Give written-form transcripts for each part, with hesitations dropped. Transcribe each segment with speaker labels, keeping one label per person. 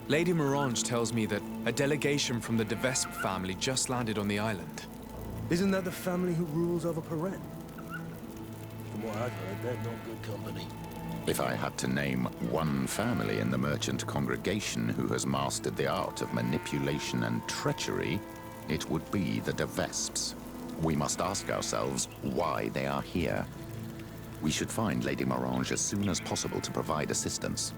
Speaker 1: Lady Morange tells me that a delegation from the Vespe family just landed on the island.
Speaker 2: Isn't that the family who rules over Peren? From what I've heard, they're not good company.
Speaker 3: If I had to name one family in the merchant congregation who has mastered the art of manipulation and treachery, it would be the de Vespes. We must ask ourselves why they are here. We should find Lady Morange as soon as possible to provide assistance.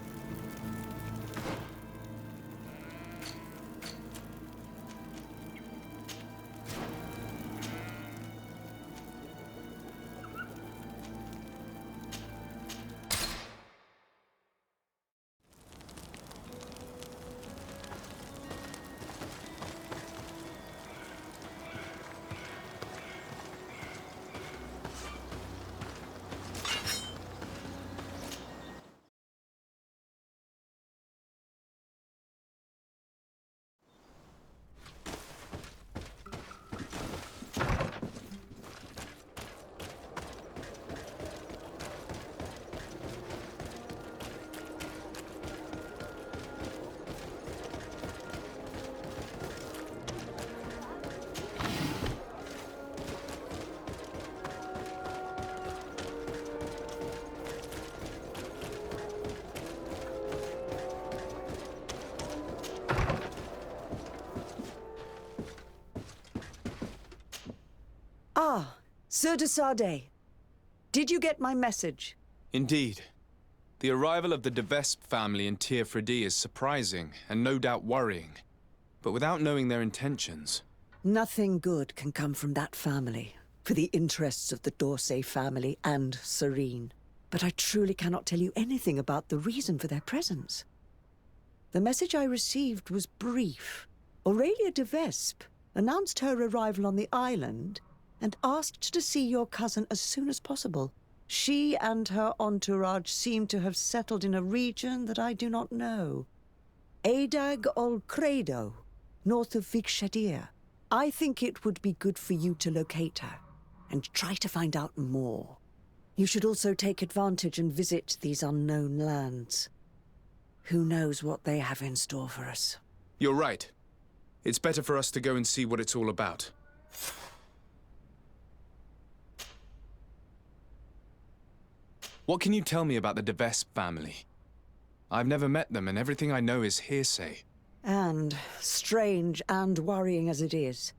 Speaker 4: Ah, Sir de Sardet. Did you get my message?
Speaker 1: Indeed. The arrival of the de Vespe family in Tir Fredi is surprising and no doubt worrying. But without knowing their intentions...
Speaker 4: Nothing good can come from that family, for the interests of the d'Orsay family and Serene. But I truly cannot tell you anything about the reason for their presence. The message I received was brief. Aurelia de Vespe announced her arrival on the island and asked to see your cousin as soon as possible. She and her entourage seem to have settled in a region that I do not know. Adag ol Credo, north of Vikshadir. I think it would be good for you to locate her and try to find out more. You should also take advantage and visit these unknown lands. Who knows what they have in store for us?
Speaker 1: You're right. It's better for us to go and see what it's all about. What can you tell me about the de Vespe family? I've never met them, and everything I know is hearsay.
Speaker 4: And, strange and worrying as it is,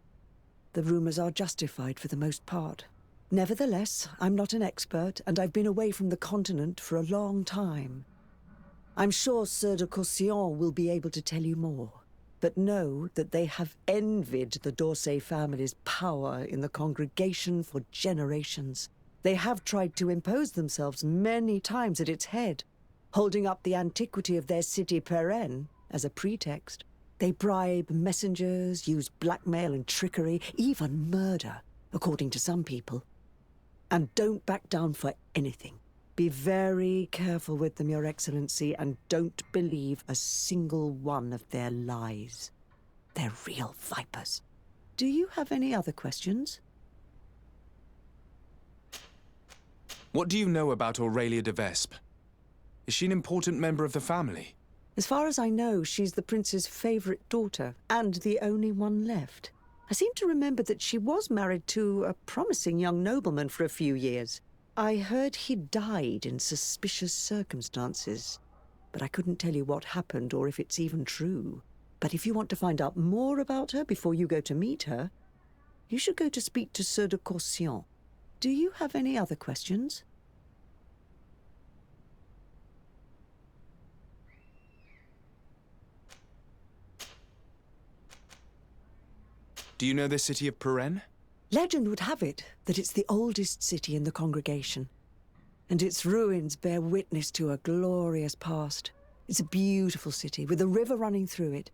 Speaker 4: the rumors are justified for the most part. Nevertheless, I'm not an expert, and I've been away from the continent for a long time. I'm sure Sir de Courcillon will be able to tell you more. But know that they have envied the d'Orsay family's power in the congregation for generations. They have tried to impose themselves many times at its head, holding up the antiquity of their city Peren as a pretext. They bribe messengers, use blackmail and trickery, even murder, according to some people. And don't back down for anything. Be very careful with them, Your Excellency, and don't believe a single one of their lies. They're real vipers. Do you have any other questions?
Speaker 1: What do you know about Aurelia de Vespe? Is she an important member of the family?
Speaker 4: As far as I know, she's the prince's favorite daughter, and the only one left. I seem to remember that she was married to a promising young nobleman for a few years. I heard he died in suspicious circumstances, but I couldn't tell you what happened or if it's even true. But if you want to find out more about her before you go to meet her, you should go to speak to Sir de Courcillon. Do you have any other questions?
Speaker 1: Do you know the city of Peren?
Speaker 4: Legend would have it that it's the oldest city in the congregation, and its ruins bear witness to a glorious past. It's a beautiful city with a river running through it,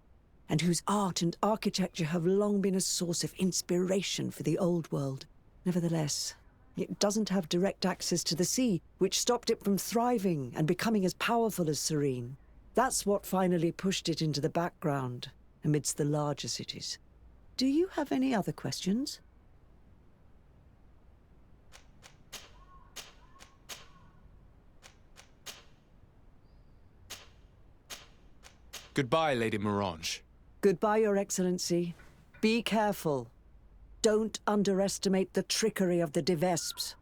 Speaker 4: and whose art and architecture have long been a source of inspiration for the old world. Nevertheless, it doesn't have direct access to the sea, which stopped it from thriving and becoming as powerful as Serene. That's what finally pushed it into the background amidst the larger cities. Do you have any other questions?
Speaker 1: Goodbye, Lady Morange.
Speaker 4: Goodbye, Your Excellency. Be careful. Don't underestimate the trickery of the de Vespes.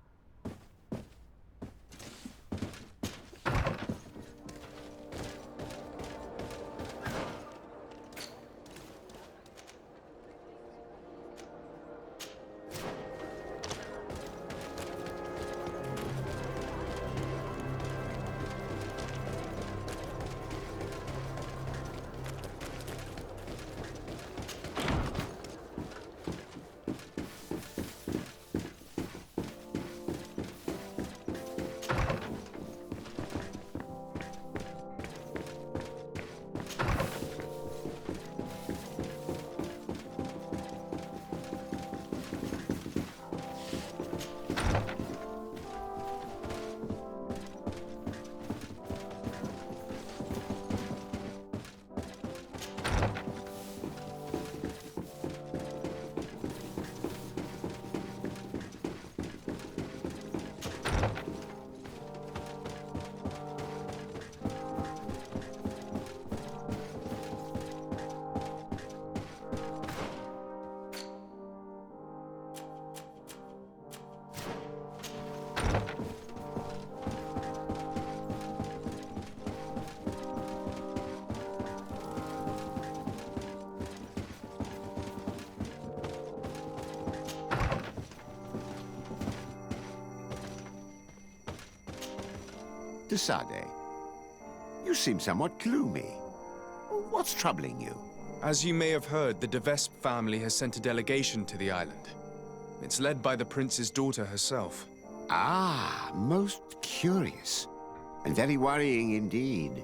Speaker 5: De Sardet, you seem somewhat gloomy. What's troubling you?
Speaker 1: As you may have heard, the de Vespe family has sent a delegation to the island. It's led by the prince's daughter herself.
Speaker 5: Ah, most curious. And very worrying indeed.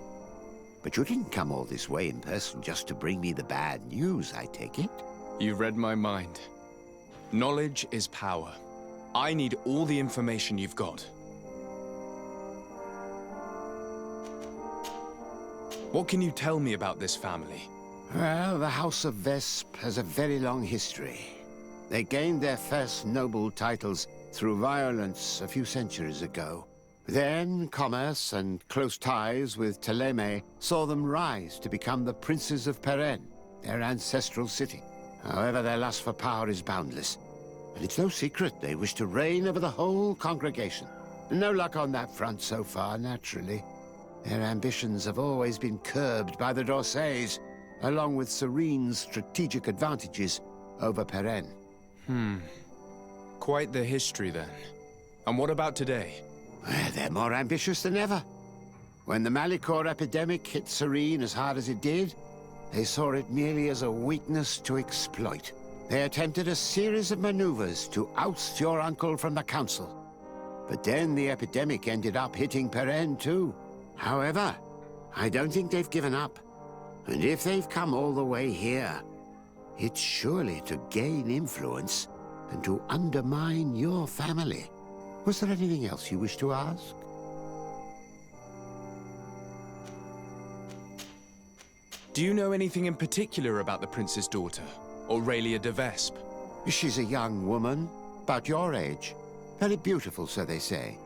Speaker 5: But you didn't come all this way in person just to bring me the bad news, I take it?
Speaker 1: You read my mind. Knowledge is power. I need all the information you've got. What can you tell me about this family?
Speaker 5: Well, the House of Vespe has a very long history. They gained their first noble titles through violence a few centuries ago. Then, commerce and close ties with Ptolemy saw them rise to become the princes of Peren, their ancestral city. However, their lust for power is boundless. And it's no secret they wish to reign over the whole congregation. No luck on that front so far, naturally. Their ambitions have always been curbed by the d'Orsays, along with Serene's strategic advantages over Peren.
Speaker 1: Quite the history, then. And what about today?
Speaker 5: Well, they're more ambitious than ever. When the Malichor epidemic hit Serene as hard as it did, they saw it merely as a weakness to exploit. They attempted a series of maneuvers to oust your uncle from the council. But then the epidemic ended up hitting Peren too. However, I don't think they've given up. And if they've come all the way here, it's surely to gain influence and to undermine your family. Was there anything else you wish to ask?
Speaker 1: Do you know anything in particular about the prince's daughter, Aurelia de Vespe?
Speaker 5: She's a young woman, about your age. Very beautiful, so they say.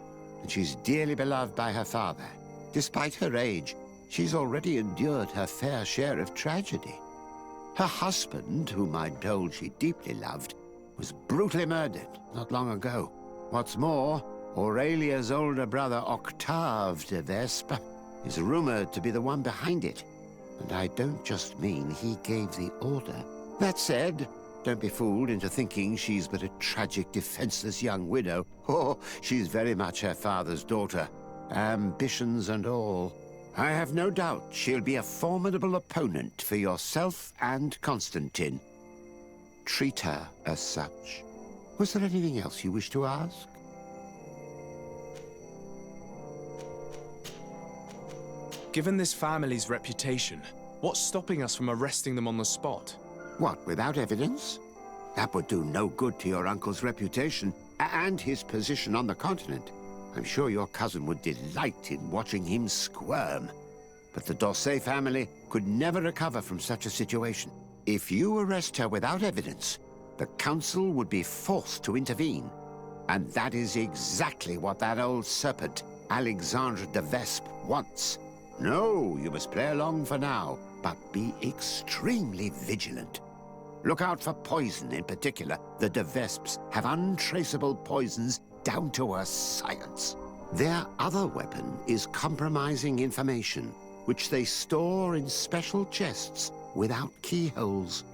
Speaker 5: And she's dearly beloved by her father. Despite her age, she's already endured her fair share of tragedy. Her husband, whom I'm told she deeply loved, was brutally murdered not long ago. What's more, Aurelia's older brother, Octave de Vespe, is rumored to be the one behind it. And I don't just mean he gave the order. That said, don't be fooled into thinking she's but a tragic, defenseless young widow. Oh, she's very much her father's daughter. Ambitions and all. I have no doubt she'll be a formidable opponent for yourself and Constantine. Treat her as such. Was there anything else you wish to ask?
Speaker 1: Given this family's reputation, what's stopping us from arresting them on the spot?
Speaker 5: What, without evidence? That would do no good to your uncle's reputation and his position on the continent. I'm sure your cousin would delight in watching him squirm. But the d'Orsay family could never recover from such a situation. If you arrest her without evidence, the council would be forced to intervene. And that is exactly what that old serpent, Alexandre de Vespe, wants. No, you must play along for now. but be extremely vigilant. Look out for poison in particular. The de Vesps have untraceable poisons down to a science. Their other weapon is compromising information, which they store in special chests without keyholes.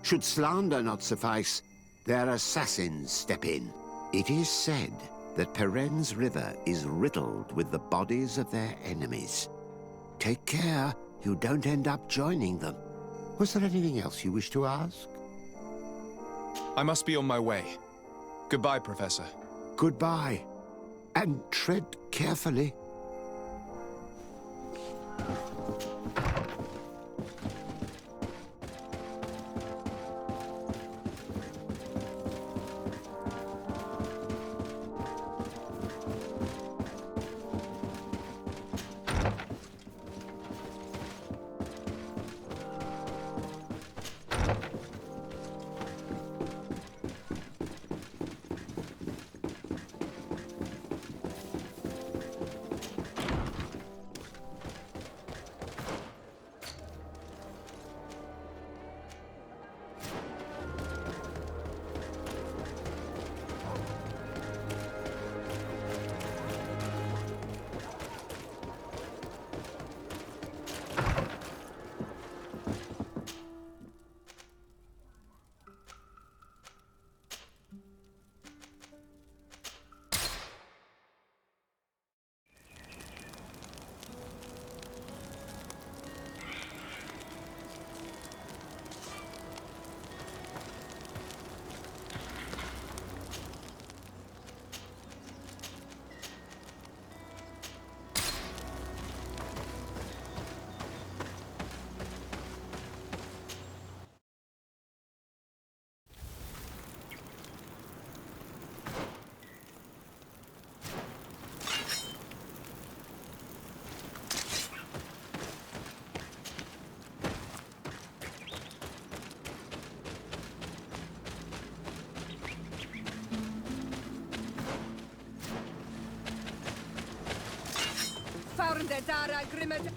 Speaker 5: Should slander not suffice, their assassins step in. It is said that Peren's river is riddled with the bodies of their enemies. Take care you don't end up joining them. Was there anything else you wish to ask?
Speaker 1: I must be on my way. Goodbye, Professor.
Speaker 5: Goodbye, and tread carefully.
Speaker 6: Farnde Dara Grimmed.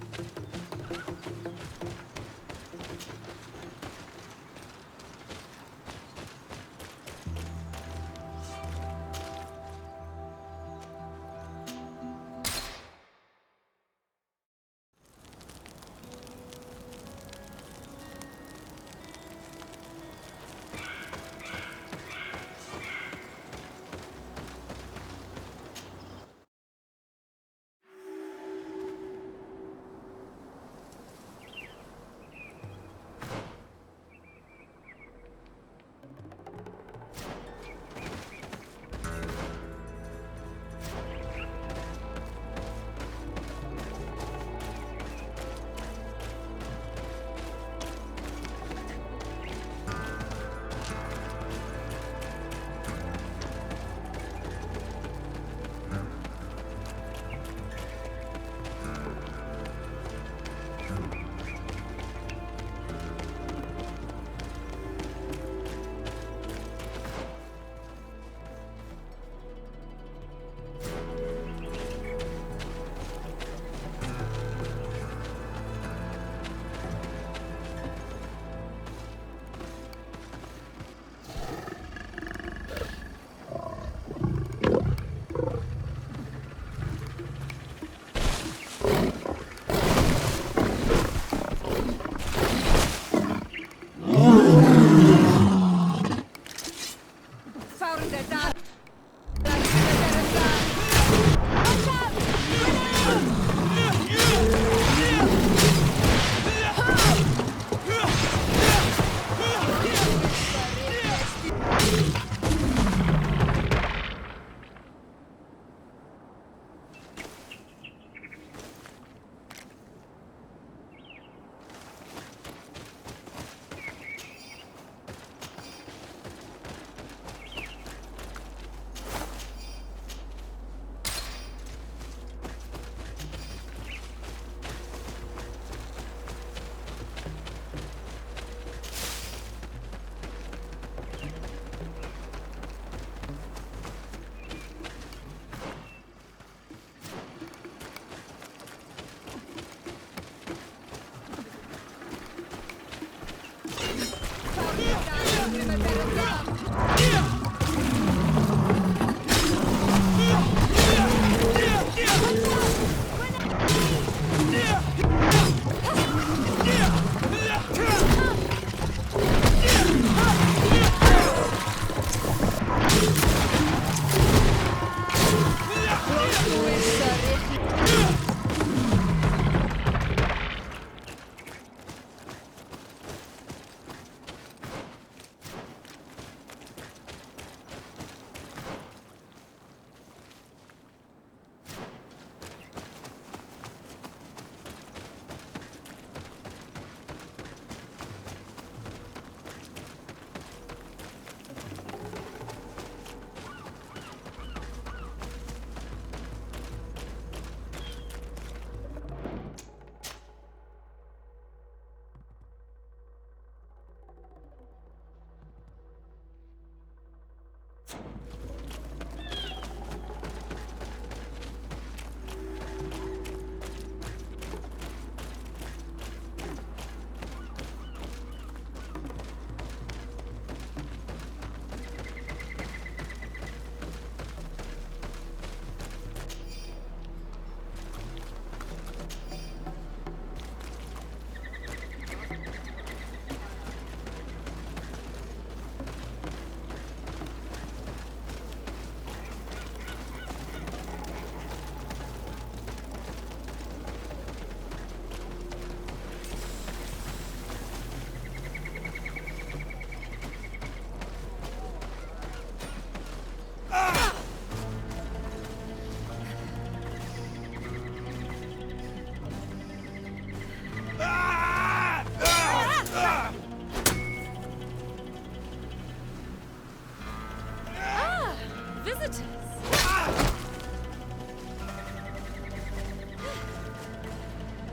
Speaker 6: visitors.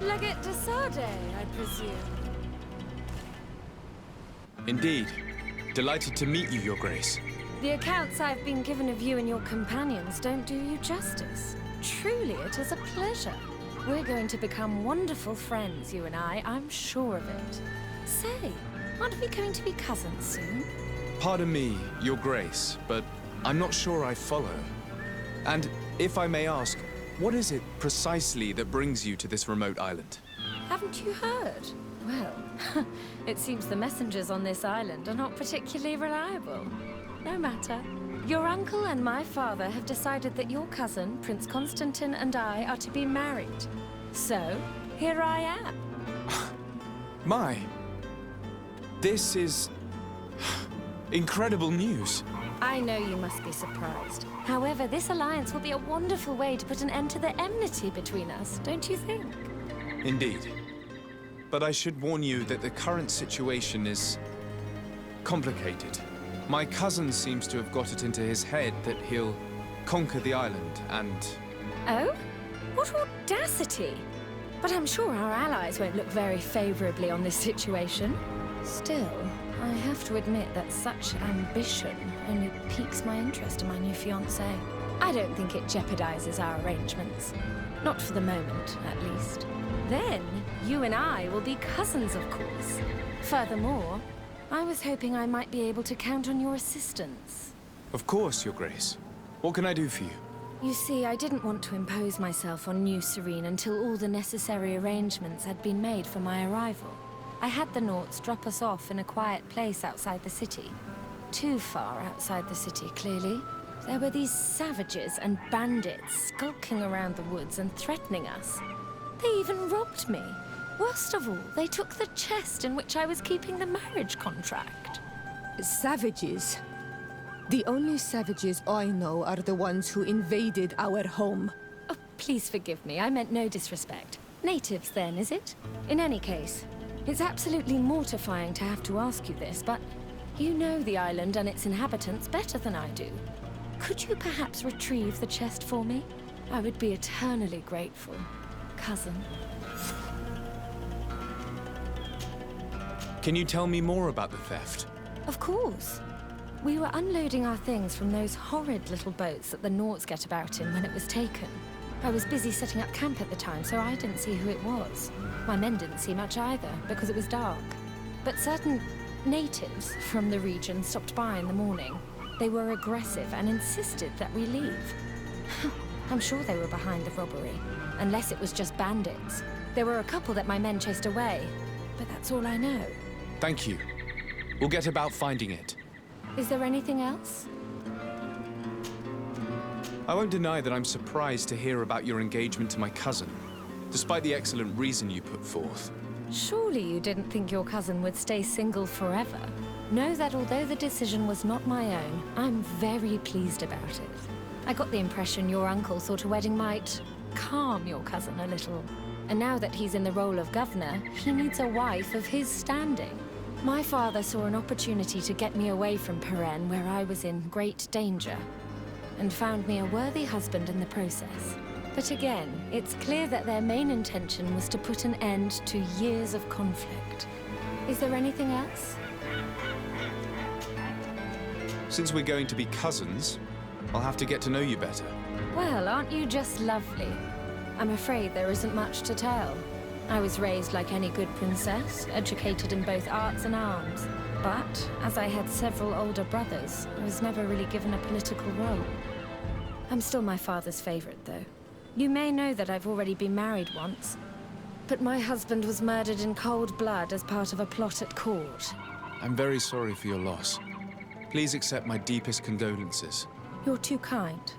Speaker 6: Legate de Sardet, I presume.
Speaker 1: Indeed. Delighted to meet you, Your Grace.
Speaker 6: The accounts I've been given of you and your companions don't do you justice. Truly, it is a pleasure. We're going to become wonderful friends, you and I'm sure of it. Say, aren't we going to be cousins soon?
Speaker 1: Pardon me, Your Grace, but I'm not sure I follow. And if I may ask, what is it precisely that brings you to this remote island?
Speaker 6: Haven't you heard? Well, it seems the messengers on this island are not particularly reliable. No matter. Your uncle and my father have decided that your cousin, Prince Constantine, and I are to be married. So, here I am.
Speaker 1: My. This is incredible news.
Speaker 6: I know you must be surprised. However, this alliance will be a wonderful way to put an end to the enmity between us, don't you think?
Speaker 1: Indeed. But I should warn you that the current situation is complicated. My cousin seems to have got it into his head that he'll conquer the island and...
Speaker 6: Oh? What audacity! But I'm sure our allies won't look very favorably on this situation. Still, I have to admit that such ambition only piques my interest in my new fiancé. I don't think it jeopardizes our arrangements. Not for the moment, at least. Then, you and I will be cousins, of course. Furthermore, I was hoping I might be able to count on your assistance.
Speaker 1: Of course, Your Grace. What can I do for you?
Speaker 6: You see, I didn't want to impose myself on New Serene until all the necessary arrangements had been made for my arrival. I had the Nauts drop us off in a quiet place outside the city. Too far outside the city, clearly. There were these savages and bandits skulking around the woods and threatening us. They even robbed me. Worst of all, they took the chest in which I was keeping the marriage contract.
Speaker 7: Savages? The only savages I know are the ones who invaded our home.
Speaker 6: Oh, please forgive me. I meant no disrespect. Natives, then, is it? In any case, it's absolutely mortifying to have to ask you this, but you know the island and its inhabitants better than I do. Could you perhaps retrieve the chest for me? I would be eternally grateful, cousin.
Speaker 1: Can you tell me more about the theft?
Speaker 6: Of course. We were unloading our things from those horrid little boats that the Nauts get about in when it was taken. I was busy setting up camp at the time, so I didn't see who it was. My men didn't see much either, because it was dark. But certain natives from the region stopped by in the morning. They were aggressive and insisted that we leave. I'm sure they were behind the robbery, unless it was just bandits. There were a couple that my men chased away, but that's all I know.
Speaker 1: Thank you. We'll get about finding it.
Speaker 6: Is there anything else?
Speaker 1: I won't deny that I'm surprised to hear about your engagement to my cousin, despite the excellent reason you put forth.
Speaker 6: Surely you didn't think your cousin would stay single forever. Know that although the decision was not my own, I'm very pleased about it. I got the impression your uncle thought a wedding might calm your cousin a little. And now that he's in the role of governor, he needs a wife of his standing. My father saw an opportunity to get me away from Peren, where I was in great danger, and found me a worthy husband in the process. But again, it's clear that their main intention was to put an end to years of conflict. Is there anything else?
Speaker 1: Since we're going to be cousins, I'll have to get to know you better.
Speaker 6: Well, aren't you just lovely? I'm afraid there isn't much to tell. I was raised like any good princess, educated in both arts and arms. But, as I had several older brothers, I was never really given a political role. I'm still my father's favorite, though. You may know that I've already been married once, but my husband was murdered in cold blood as part of a plot at court.
Speaker 1: I'm very sorry for your loss. Please accept my deepest condolences.
Speaker 6: You're too kind.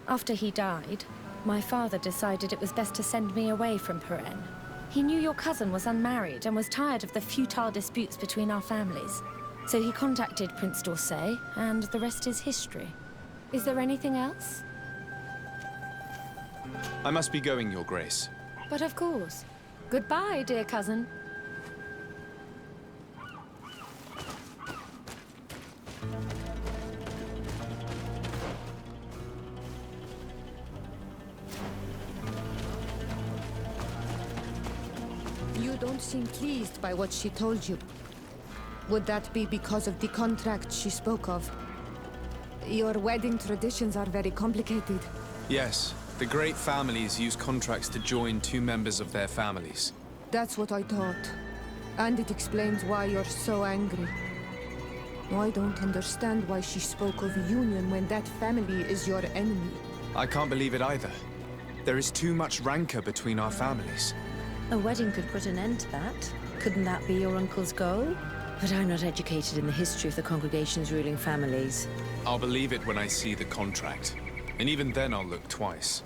Speaker 6: After he died, my father decided it was best to send me away from Peren. He knew your cousin was unmarried and was tired of the futile disputes between our families. So he contacted Prince d'Orsay, and the rest is history. Is there anything else?
Speaker 1: I must be going, Your Grace.
Speaker 6: But of course. Goodbye, dear cousin.
Speaker 7: don't seem pleased by what she told you. Would that be because of the contract she spoke of? Your wedding traditions are very complicated.
Speaker 1: Yes, the great families use contracts to join two members of their families.
Speaker 7: That's what I thought. And it explains why you're so angry. I don't understand why she spoke of union when that family is your enemy.
Speaker 1: I can't believe it either. There is too much rancor between our families.
Speaker 8: A wedding could put an end to that. Couldn't that be your uncle's goal? But I'm not educated in the history of the congregation's ruling families.
Speaker 1: I'll believe it when I see the contract. And even then I'll look twice.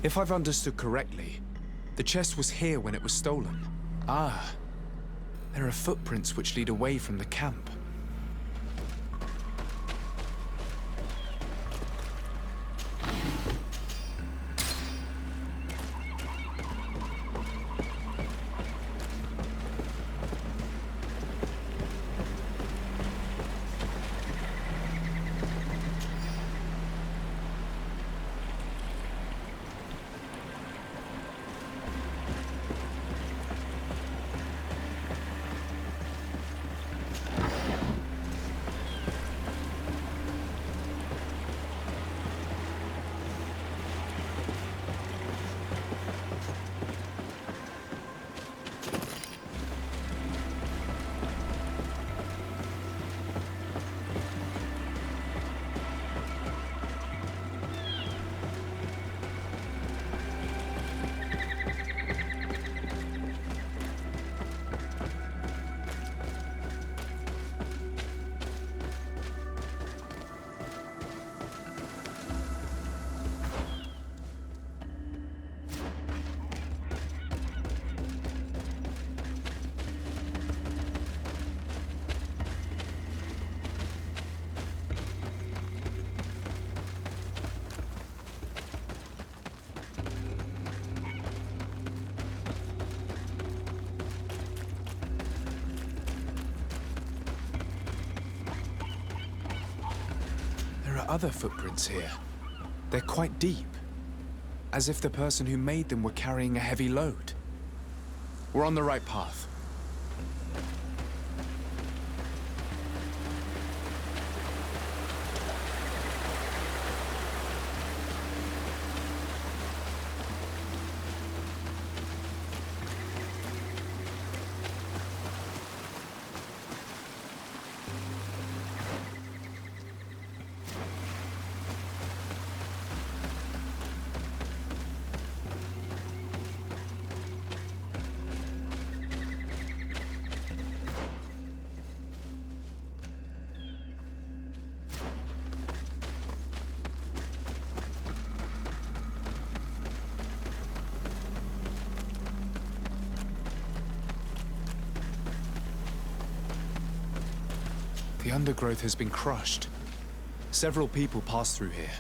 Speaker 1: If I've understood correctly, the chest was here when it was stolen. Ah, there are footprints which lead away from the camp. There are other footprints here. They're quite deep, as if the person who made them were carrying a heavy load. We're on the right path. The undergrowth has been crushed. Several people pass through here.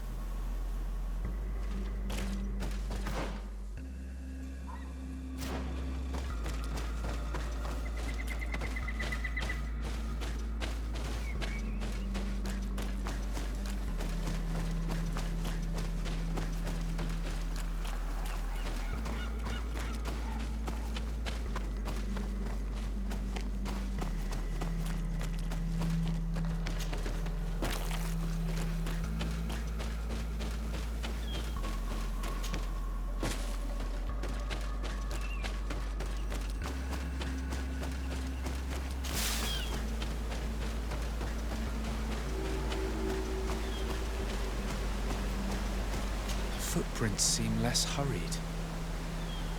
Speaker 1: footprints seem less hurried.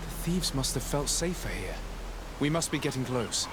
Speaker 1: The thieves must have felt safer here. We must be getting close.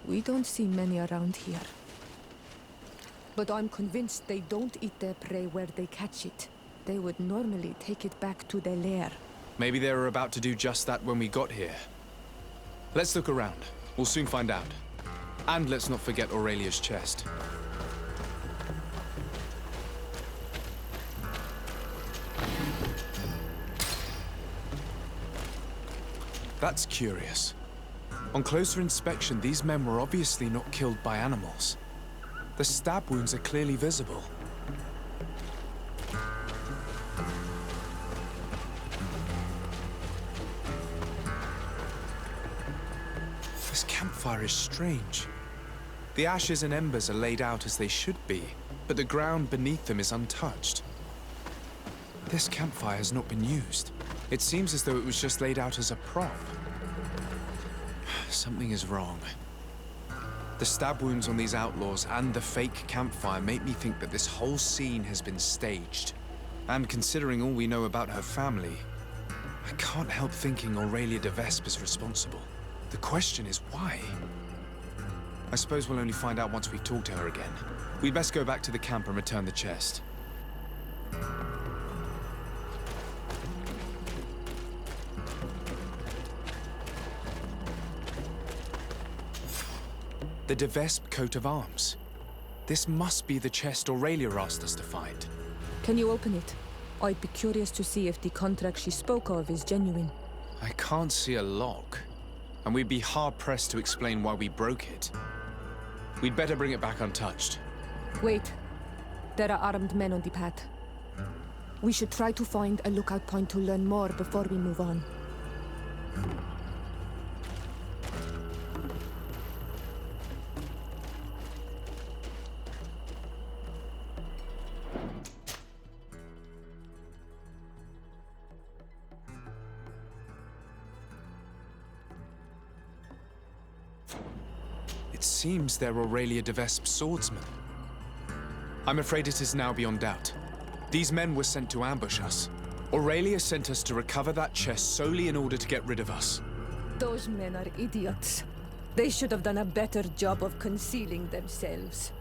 Speaker 7: We don't see many around here. But I'm convinced they don't eat their prey where they catch it. They would normally take it back to their lair.
Speaker 1: Maybe they were about to do just that when we got here. Let's look around. We'll soon find out. And let's not forget Aurelia's chest. That's curious. On closer inspection, these men were obviously not killed by animals. The stab wounds are clearly visible. This campfire is strange. The ashes and embers are laid out as they should be, but the ground beneath them is untouched. This campfire has not been used. It seems as though it was just laid out as a prop. Something is wrong. The stab wounds on these outlaws and the fake campfire make me think that this whole scene has been staged. And considering all we know about her family, I can't help thinking Aurelia de Vespe is responsible. The question is why? I suppose we'll only find out once we talk to her again. We'd best go back to the camp and return the chest. The de Vespe coat of arms. This must be the chest Aurelia asked us to find.
Speaker 7: Can you open it? I'd be curious to see if the contract she spoke of is genuine.
Speaker 1: I can't see a lock, and we'd be hard-pressed to explain why we broke it. We'd better bring it back untouched.
Speaker 7: Wait. There are armed men on the path. We should try to find a lookout point to learn more before we move on.
Speaker 1: It seems they're Aurelia de Vespe's swordsmen. I'm afraid it is now beyond doubt. These men were sent to ambush us. Aurelia sent us to recover that chest solely in order to get rid of us.
Speaker 7: Those men are idiots. They should have done a better job of concealing themselves.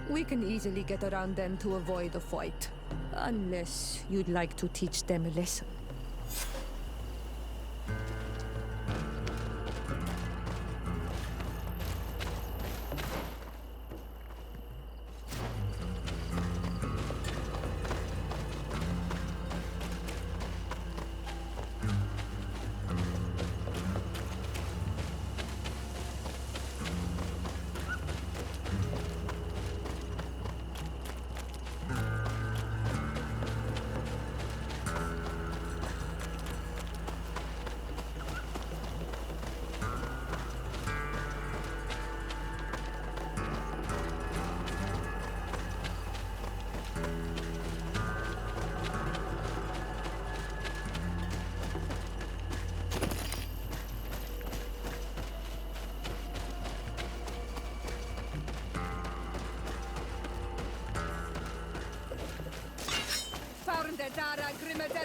Speaker 7: We can easily get around them to avoid a fight. Unless you'd like to teach them a lesson.
Speaker 8: The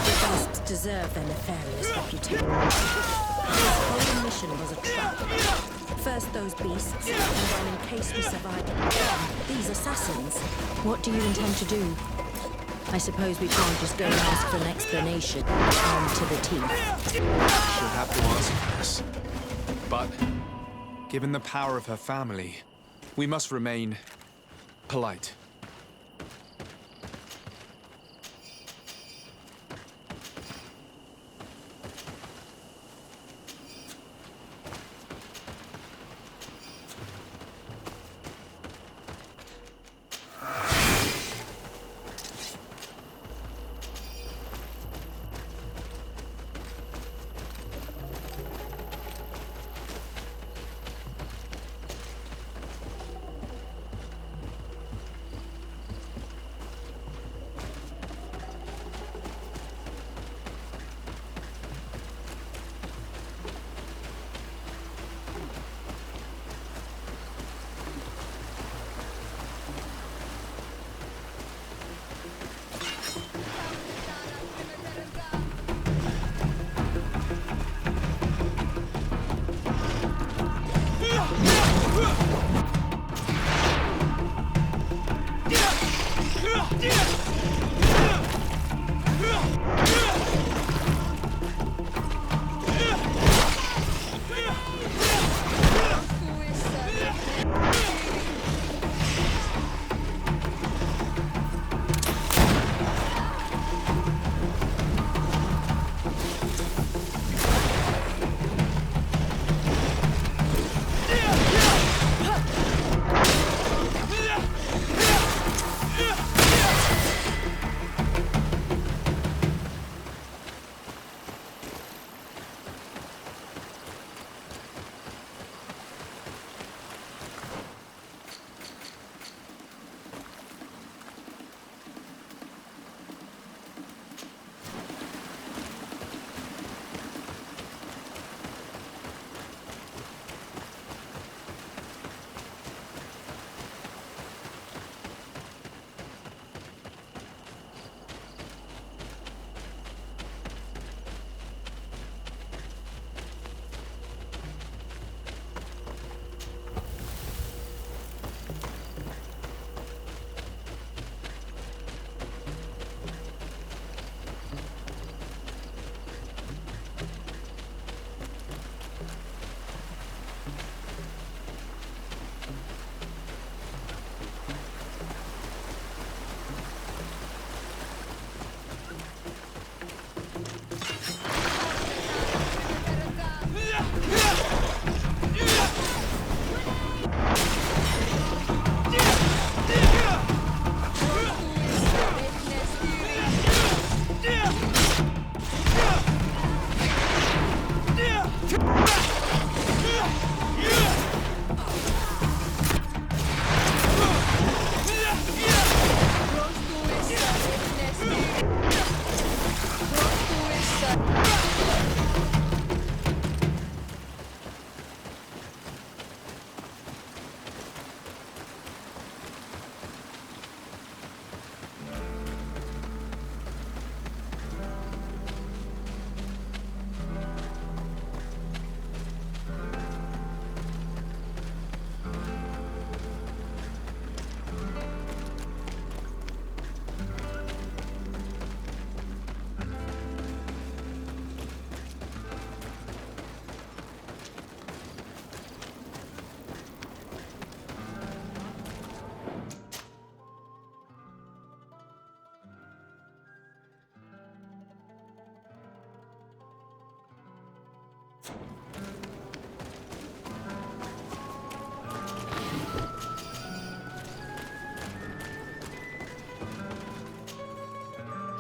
Speaker 8: Vesps deserve their nefarious reputation. This whole mission was a trap. First those beasts, and then in case we survived these assassins. What do you intend to do? I suppose we can't just go and ask for an explanation. Armed to the teeth.
Speaker 1: She'll have to answer for this. But, given the power of her family, we must remain polite.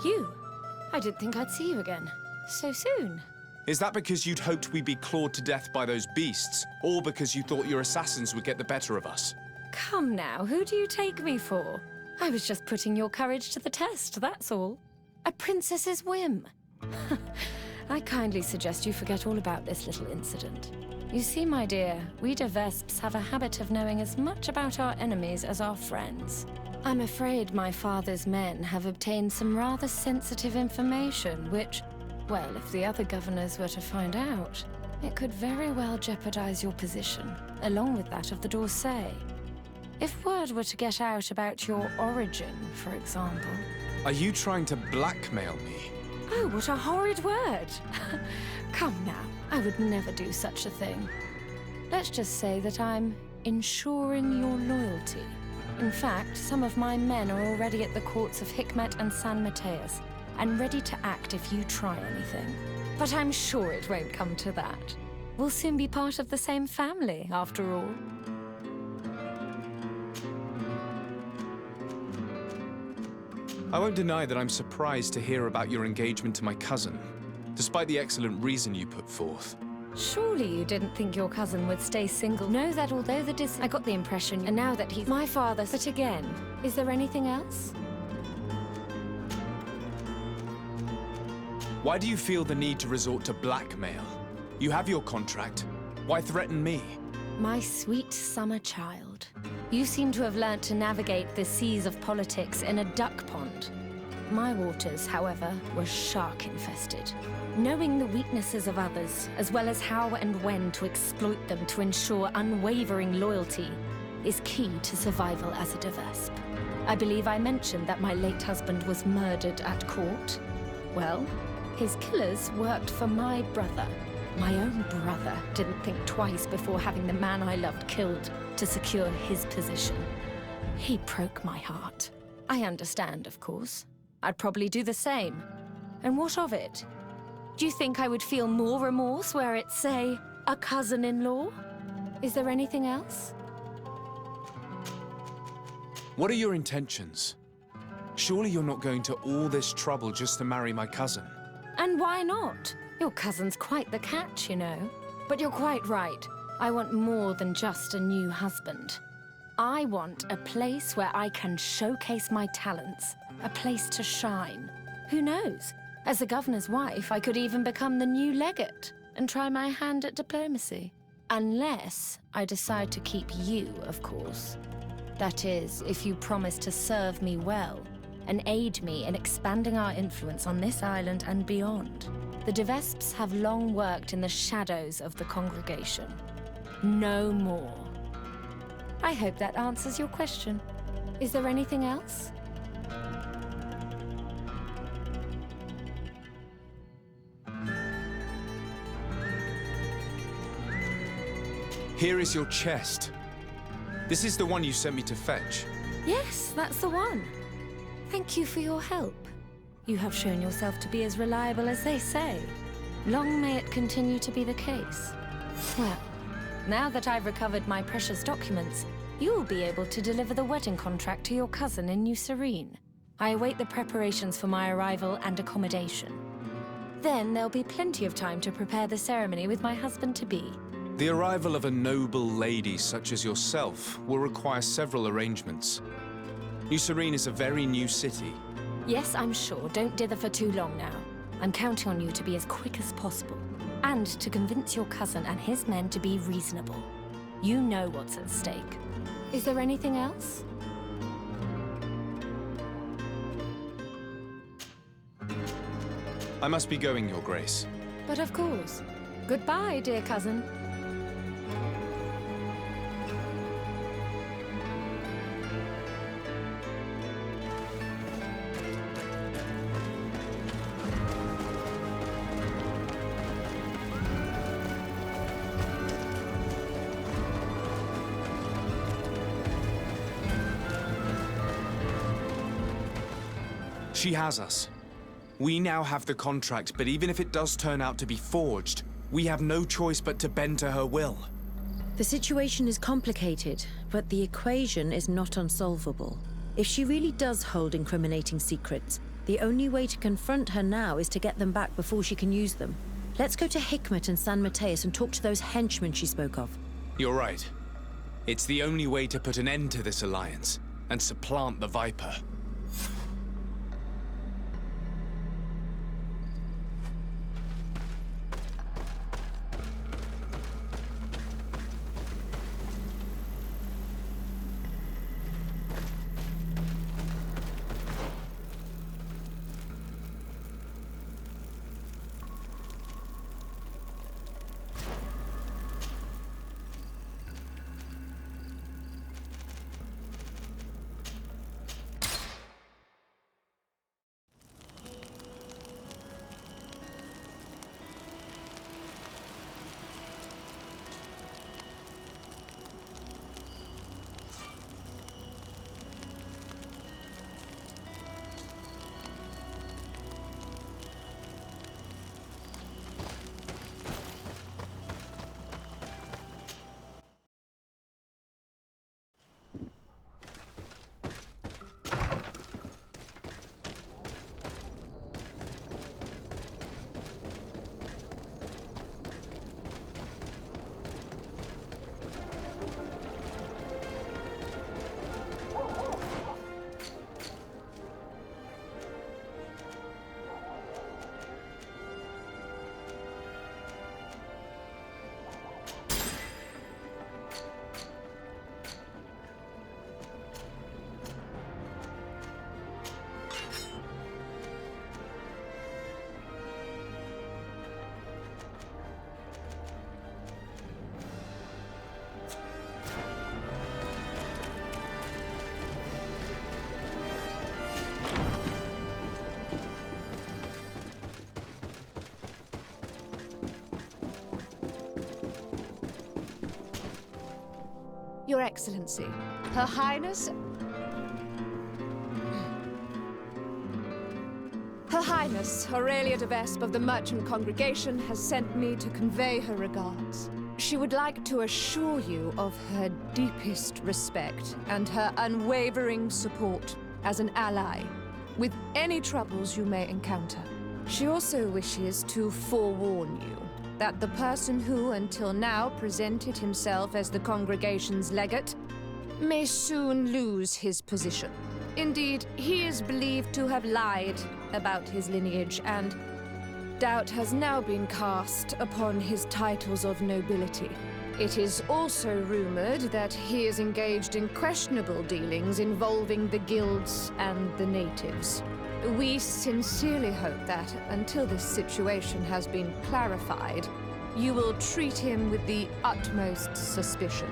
Speaker 6: You? I didn't think I'd see you again. So soon.
Speaker 1: Is that because you'd hoped we'd be clawed to death by those beasts? Or because you thought your assassins would get the better of us?
Speaker 6: Come now, who do you take me for? I was just putting your courage to the test, that's all. A princess's whim. I kindly suggest you forget all about this little incident. You see, my dear, we de Vesps have a habit of knowing as much about our enemies as our friends. I'm afraid my father's men have obtained some rather sensitive information, which, well, if the other governors were to find out, it could very well jeopardize your position, along with that of the D'Orsay. If word were to get out about your origin, for example...
Speaker 1: Are you trying to blackmail me?
Speaker 6: Oh, what a horrid word! Come now, I would never do such a thing. Let's just say that I'm ensuring your loyalty. In fact, some of my men are already at the courts of Hikmet and San Mateus, and ready to act if you try anything. But I'm sure it won't come to that. We'll soon be part of the same family, after all.
Speaker 1: I won't deny that I'm surprised to hear about your engagement to my cousin, despite the excellent reason you put forth.
Speaker 6: Surely you didn't think your cousin would stay single. Know that although I got the impression, and now that he's my father... But again, is there anything else?
Speaker 1: Why do you feel the need to resort to blackmail? You have your contract. Why threaten me?
Speaker 6: My sweet summer child. You seem to have learnt to navigate the seas of politics in a duck pond. My waters, however, were shark-infested. Knowing the weaknesses of others, as well as how and when to exploit them to ensure unwavering loyalty, is key to survival as a de Vespe. I believe I mentioned that my late husband was murdered at court. Well, his killers worked for my brother. My own brother didn't think twice before having the man I loved killed to secure his position. He broke my heart. I understand, of course. I'd probably do the same. And what of it? Do you think I would feel more remorse were it, say, a cousin-in-law? Is there anything else?
Speaker 1: What are your intentions? Surely you're not going to all this trouble just to marry my cousin.
Speaker 6: And why not? Your cousin's quite the catch, you know. But you're quite right. I want more than just a new husband. I want a place where I can showcase my talents, a place to shine. Who knows? As the governor's wife, I could even become the new legate and try my hand at diplomacy. Unless I decide to keep you, of course. That is, if you promise to serve me well and aid me in expanding our influence on this island and beyond. The de Vesps have long worked in the shadows of the congregation. No more. I hope that answers your question. Is there anything else?
Speaker 1: Here is your chest. This is the one you sent me to fetch.
Speaker 6: Yes, that's the one. Thank you for your help. You have shown yourself to be as reliable as they say. Long may it continue to be the case. Well, now that I've recovered my precious documents, you will be able to deliver the wedding contract to your cousin in New Serene. I await the preparations for my arrival and accommodation. Then there'll be plenty of time to prepare the ceremony with my husband-to-be.
Speaker 1: The arrival of a noble lady such as yourself will require several arrangements. New Serene is a very new city.
Speaker 6: Yes, I'm sure. Don't dither for too long now. I'm counting on you to be as quick as possible. And to convince your cousin and his men to be reasonable. You know what's at stake. Is there anything else?
Speaker 1: I must be going, Your Grace.
Speaker 6: But of course. Goodbye, dear cousin.
Speaker 1: She has us. We now have the contract, but even if it does turn out to be forged, we have no choice but to bend to her will.
Speaker 8: The situation is complicated, but the equation is not unsolvable. If she really does hold incriminating secrets, the only way to confront her now is to get them back before she can use them. Let's go to Hikmet and San Mateus and talk to those henchmen she spoke of.
Speaker 1: You're right. It's the only way to put an end to this alliance and supplant the Viper.
Speaker 9: Your Excellency, Her Highness... Her Highness, Aurelia de Vespe of the Merchant Congregation has sent me to convey her regards. She would like to assure you of her deepest respect and her unwavering support as an ally with any troubles you may encounter. She also wishes to forewarn you that the person who until now presented himself as the congregation's legate may soon lose his position. Indeed, he is believed to have lied about his lineage, and doubt has now been cast upon his titles of nobility. It is also rumored that he is engaged in questionable dealings involving the guilds and the natives. We sincerely hope that, until this situation has been clarified, you will treat him with the utmost suspicion.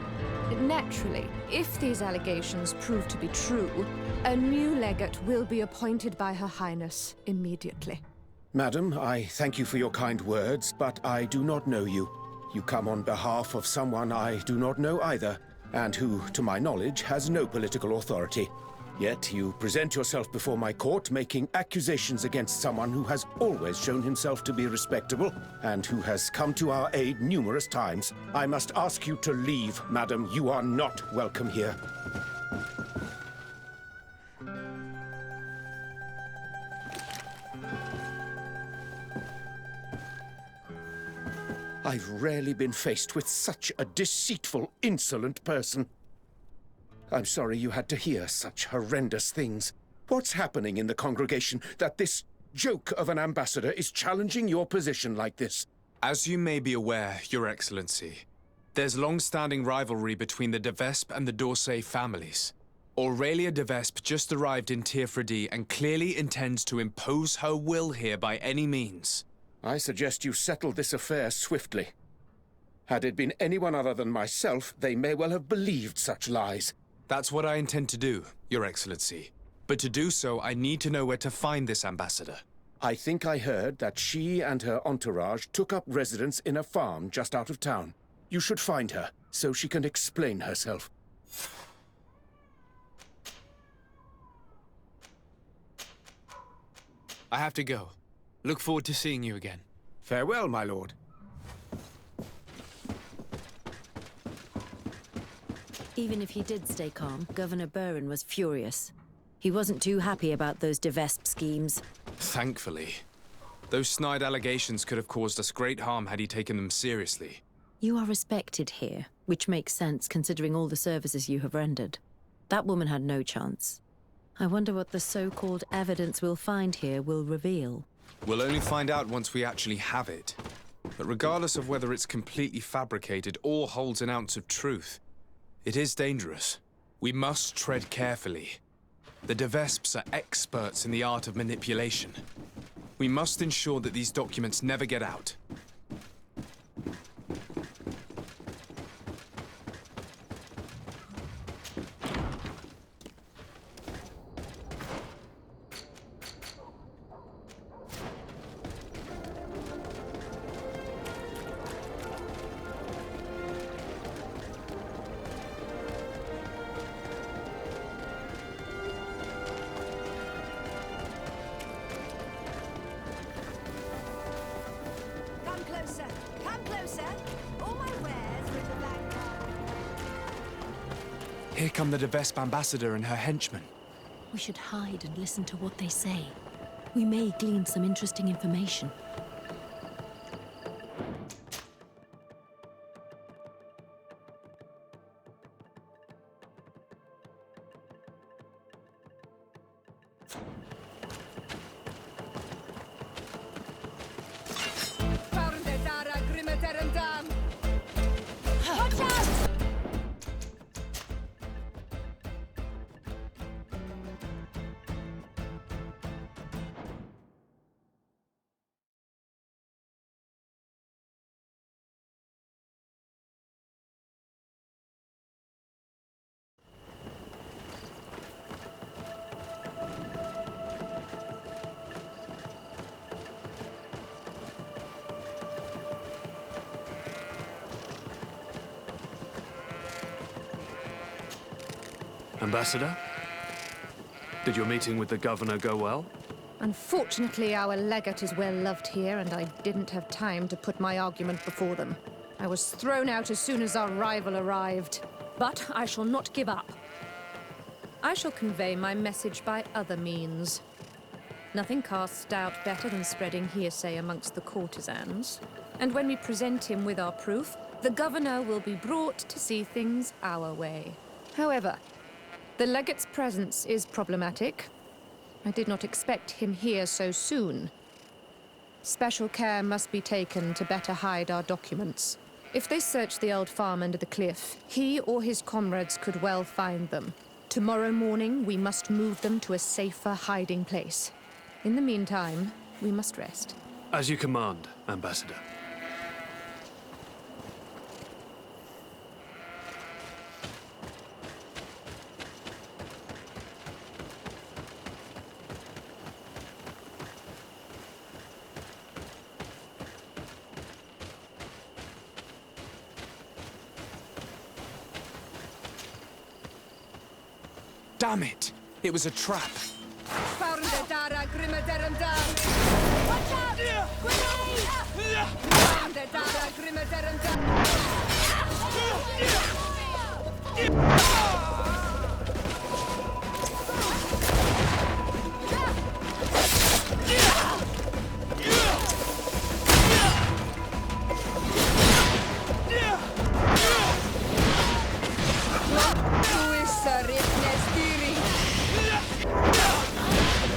Speaker 9: Naturally, if these allegations prove to be true, a new legate will be appointed by Her Highness immediately.
Speaker 2: Madam, I thank you for your kind words, but I do not know you. You come on behalf of someone I do not know either, and who, to my knowledge, has no political authority. Yet you present yourself before my court making accusations against someone who has always shown himself to be respectable and who has come to our aid numerous times. I must ask you to leave, madam. You are not welcome here. I've rarely been faced with such a deceitful, insolent person. I'm sorry you had to hear such horrendous things. What's happening in the congregation that this joke of an ambassador is challenging your position like this?
Speaker 1: As you may be aware, Your Excellency, there's long-standing rivalry between the de Vespe and the d'Orsay families. Aurelia de Vespe just arrived in Tirfredi and clearly intends to impose her will here by any means.
Speaker 2: I suggest you settle this affair swiftly. Had it been anyone other than myself, they may well have believed such lies.
Speaker 1: That's what I intend to do, Your Excellency. But to do so, I need to know where to find this ambassador.
Speaker 2: I think I heard that she and her entourage took up residence in a farm just out of town. You should find her, so she can explain herself.
Speaker 1: I have to go. Look forward to seeing you again.
Speaker 2: Farewell, my lord.
Speaker 8: Even if he did stay calm, Governor Burin was furious. He wasn't too happy about those de Vespe schemes.
Speaker 1: Thankfully. Those snide allegations could have caused us great harm had he taken them seriously.
Speaker 8: You are respected here, which makes sense considering all the services you have rendered. That woman had no chance. I wonder what the so-called evidence we'll find here will reveal.
Speaker 1: We'll only find out once we actually have it. But regardless of whether it's completely fabricated or holds an ounce of truth, it is dangerous. We must tread carefully. The de Vespes are experts in the art of manipulation. We must ensure that these documents never get out. Here come the de Vespe ambassador and her henchmen.
Speaker 8: We should hide and listen to what they say. We may glean some interesting information.
Speaker 9: Watch out!
Speaker 10: Ambassador? Did your meeting with the governor go well?
Speaker 9: Unfortunately, our legate is well loved here, and I didn't have time to put my argument before them. I was thrown out as soon as our rival arrived. But I shall not give up. I shall convey my message by other means. Nothing casts doubt better than spreading hearsay amongst the courtesans. And when we present him with our proof, the governor will be brought to see things our way. However, the legate's presence is problematic. I did not expect him here so soon. Special care must be taken to better hide our documents. If they search the old farm under the cliff, he or his comrades could well find them. Tomorrow morning, we must move them to a safer hiding place. In the meantime, we must rest.
Speaker 10: As you command, Ambassador.
Speaker 1: Damn it! It was a trap.
Speaker 7: Watch out!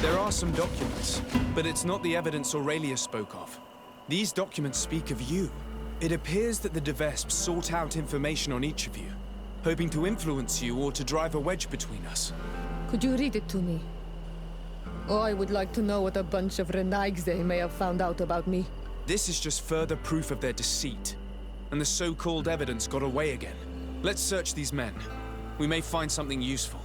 Speaker 1: There are some documents, but it's not the evidence Aurelia spoke of. These documents speak of you. It appears that the De Vespe sought out information on each of you, hoping to influence you or to drive a wedge between us.
Speaker 7: Could you read it to me? Oh, I would like to know what a bunch of Renaig's they may have found out about me.
Speaker 1: This is just further proof of their deceit, and the so-called evidence got away again. Let's search these men. We may find something useful.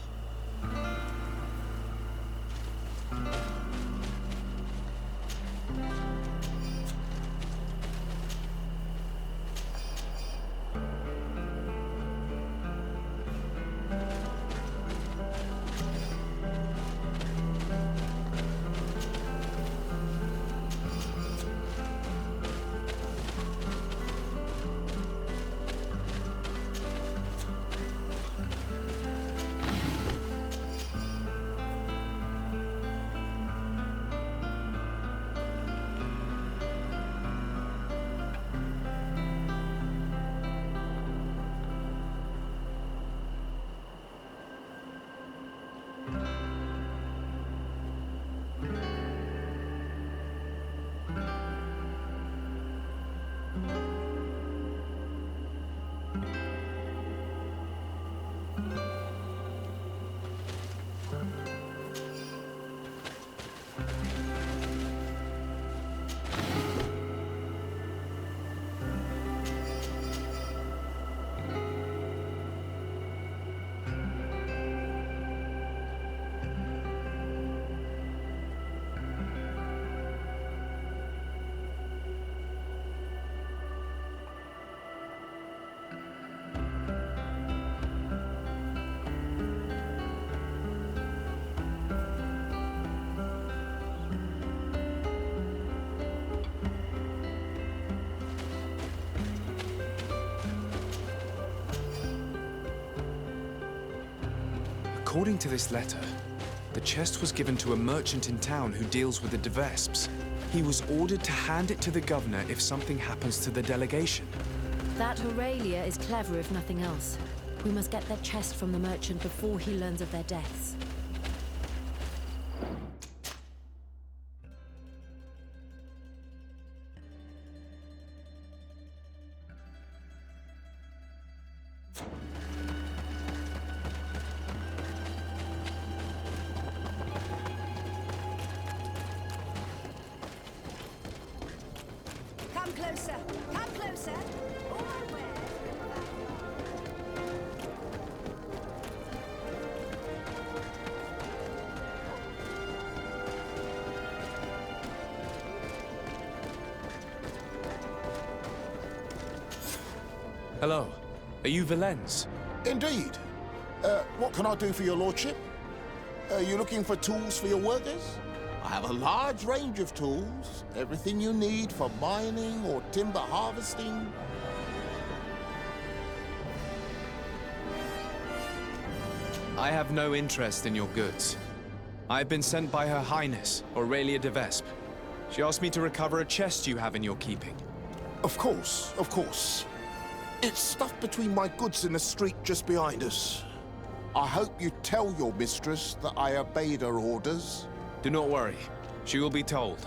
Speaker 1: According to this letter, the chest was given to a merchant in town who deals with the De Vespes. He was ordered to hand it to the governor if something happens to the delegation.
Speaker 8: That Aurelia is clever if nothing else. We must get that chest from the merchant before he learns of their deaths.
Speaker 7: Come closer! Come closer! All my way.
Speaker 1: Hello. Are you Valens?
Speaker 11: Indeed. What can I do for your lordship? Are you looking for tools for your workers? I have a large range of tools. Everything you need for mining or timber harvesting.
Speaker 1: I have no interest in your goods. I have been sent by Her Highness, Aurelia de Vespe. She asked me to recover a chest you have in your keeping.
Speaker 11: Of course, of course. It's stuffed between my goods in the street just behind us. I hope you tell your mistress that I obeyed her orders.
Speaker 1: Do not worry. She will be told.